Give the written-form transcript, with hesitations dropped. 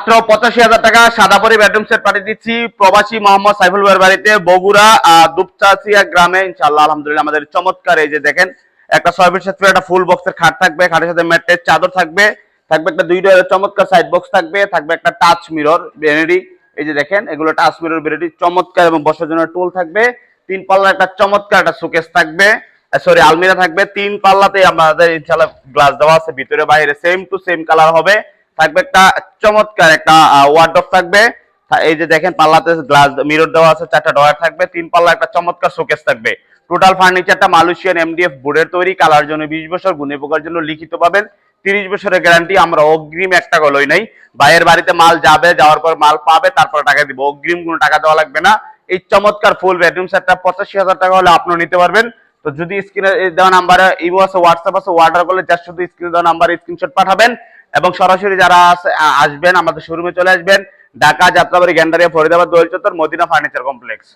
মাত্র 85,000 টাকা সাদা পরি বেডরুম সেট পাঠিয়ে দিচ্ছি প্রবাসী মোহাম্মদ সাইফুল ভাইয়ের বাড়িতে বগুড়া দুপচাচিয়া গ্রামে। ইনশাআল্লাহ আলহামদুলিল্লাহ আমাদের চমৎকার এই যে দেখেন একটা 6 ফিট 7 ফিট একটা ফুল বক্সের খাট থাকবে, খাটের সাথে ম্যাট্রেস চাদর থাকবে, থাকবে একটা 2 ডয়ারের চমৎকার সাইড বক্স থাকবে, থাকবে একটা টাচ মিরর বেনেডি। এই যে দেখেন এগুলো টাচ মিরর বেনেডি চমৎকার এবং বসার জন্য টুল থাকবে। 3 পাল্লার একটা চমৎকার একটা শোকেস থাকবে, সরি আলমিরা থাকবে। 3 পাল্লাতে আমাদের ইনশাআল্লাহ গ্লাস দেওয়া আছে, ভিতরে বাইরে সেম টু সেম কালার হবে। থাকবে একটা চমৎকার একটা ওয়ার্ডরোব থাকবে। এই যে দেখেন পাল্লাতে গ্লাস মিরর দেওয়া আছে, 4টা ডয়ার থাকবে, 3 পাল্লা একটা চমৎকার শোকেস থাকবে। টোটাল ফার্নিচারটা মালয়েশিয়ান এমডিএফ বোর্ডের তৈরি, কালার জন্য 20 বছর, গুণে পোকার জন্য লিখিত পাবেন 30 বছরের গ্যারান্টি। আমরা অগ্রিম একটা গলই নাই, ভাইয়ের বাড়িতে মাল যাবে, যাওয়ার পর মাল পাবে, তারপর টাকা দিব, অগ্রিম কোনো টাকা দেওয়া লাগবে না। এই চমৎকার ফুল বেডরুম সেটটা 85,000 টাকা হলে আপনিও নিতে পারবেন। তো যদি স্ক্রিনে দেওয়া নাম্বারে ইমো আছে, হোয়াটসঅ্যাপ আছে, অর্ডার করলে জাস্ট শুধু স্ক্রিনে দেওয়া নাম্বারে স্ক্রিনশট পাঠাবেন এবং সরাসরি যারা আসবেন আমাদের শোরুমে চলে আসবেন। ঢাকা যাত্রাবাড়ি, গ্যান্ডারিয়া, ফরিদাবাদ, দোয়েল চত্বর, মদিনা ফার্নিচার কমপ্লেক্স।